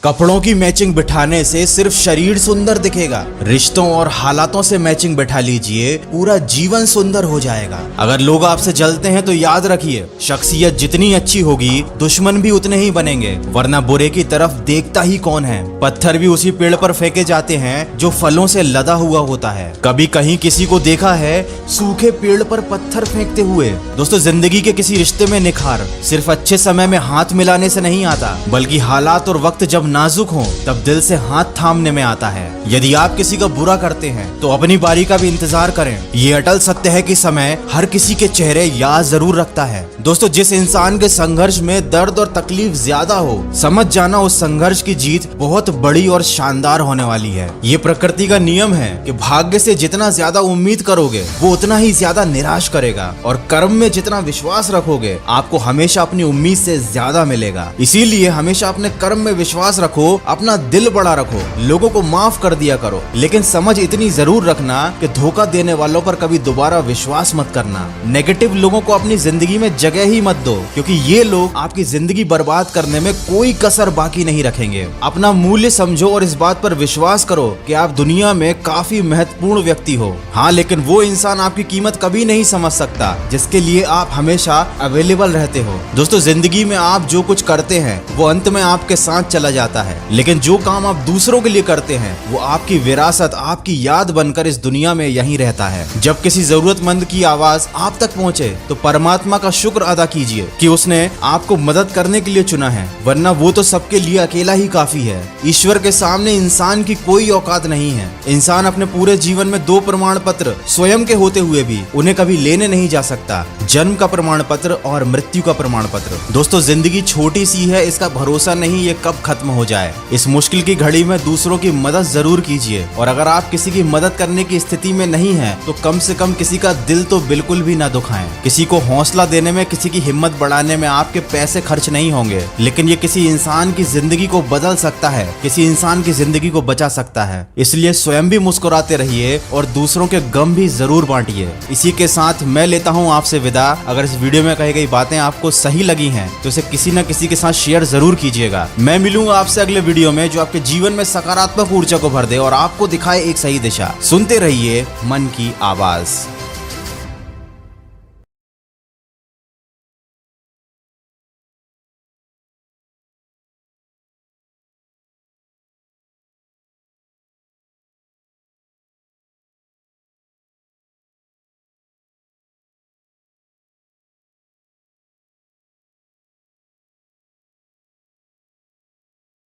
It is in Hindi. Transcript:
कपड़ों की मैचिंग बिठाने से सिर्फ शरीर सुंदर दिखेगा, रिश्तों और हालातों से मैचिंग बिठा लीजिए, पूरा जीवन सुंदर हो जाएगा। अगर लोग आपसे जलते हैं तो याद रखिए, शख्सियत जितनी अच्छी होगी दुश्मन भी उतने ही बनेंगे, वरना बुरे की तरफ देखता ही कौन है। पत्थर भी उसी पेड़ पर फेंके जाते हैं जो फलों से लदा हुआ होता है। कभी कहीं किसी को देखा है सूखे पेड़ पर पत्थर फेंकते हुए? दोस्तों, जिंदगी के किसी रिश्ते में निखार सिर्फ अच्छे समय में हाथ मिलाने से नहीं आता, बल्कि हालात और वक्त जब नाजुक हो तब दिल से हाथ थामने में आता है। यदि आप किसी का बुरा करते हैं तो अपनी बारी का भी इंतजार करें। ये अटल सत्य है कि समय हर किसी के चेहरे याद जरूर रखता है। दोस्तों, जिस इंसान के संघर्ष में दर्द और तकलीफ ज्यादा हो, समझ जाना उस संघर्ष की जीत बहुत बड़ी और शानदार होने वाली है। ये प्रकृति का नियम है कि भाग्य से जितना ज्यादा उम्मीद करोगे वो उतना ही ज्यादा निराश करेगा, और कर्म में जितना विश्वास रखोगे आपको हमेशा अपनी उम्मीद से ज्यादा मिलेगा। इसीलिए हमेशा अपने कर्म में विश्वास रखो, अपना दिल बड़ा रखो, लोगों को माफ कर दिया करो, लेकिन समझ इतनी जरूर रखना कि धोखा देने वालों पर कभी दोबारा विश्वास मत करना। नेगेटिव लोगों को अपनी जिंदगी में जगह ही मत दो, क्योंकि ये लोग आपकी जिंदगी बर्बाद करने में कोई कसर बाकी नहीं रखेंगे। अपना मूल्य समझो और इस बात पर विश्वास करो कि आप दुनिया में काफी महत्वपूर्ण व्यक्ति हो। हाँ, लेकिन वो इंसान आपकी कीमत कभी नहीं समझ सकता जिसके लिए आप हमेशा अवेलेबल रहते हो। दोस्तों, जिंदगी में आप जो कुछ करते हैं वो अंत में आपके साथ चला जाता है, लेकिन जो काम आप दूसरों के लिए करते हैं वो आपकी विरासत, आपकी याद बनकर इस दुनिया में यहीं रहता है। जब किसी जरूरतमंद की आवाज आप तक पहुंचे तो परमात्मा का शुक्र अदा कीजिए कि उसने आपको मदद करने के लिए चुना है, वरना वो तो सबके लिए अकेला ही काफी है। ईश्वर के सामने इंसान की कोई औकात नहीं है। इंसान अपने पूरे जीवन में 2 प्रमाण पत्र स्वयं के होते हुए भी उन्हें कभी लेने नहीं जा सकता, जन्म का प्रमाण पत्र और मृत्यु का प्रमाण पत्र। दोस्तों, जिंदगी छोटी सी है, इसका भरोसा नहीं ये कब खत्म हो जाए। इस मुश्किल की घड़ी में दूसरों की मदद जरूर कीजिए, और अगर आप किसी की मदद करने की स्थिति में नहीं है तो कम से कम किसी का दिल तो बिल्कुल भी ना दुखाएं। किसी को हौसला देने में, किसी की हिम्मत बढ़ाने में आपके पैसे खर्च नहीं होंगे, लेकिन ये किसी इंसान की जिंदगी को बदल सकता है, किसी इंसान की जिंदगी को बचा सकता है। इसलिए स्वयं भी मुस्कुराते रहिए और दूसरों के गम भी जरूर बांटिए। इसी के साथ मैं लेता हूँ आपसे विदा। अगर इस वीडियो में कही गई बातें आपको सही लगी हैं तो इसे किसी न किसी के साथ शेयर जरूर कीजिएगा। मैं मिलूंगा आपसे अगले वीडियो में जो आपके जीवन में सकारात्मक ऊर्जा को भर दे और आपको दिखाए एक सही दिशा। सुनते रहिए मन की आवाज।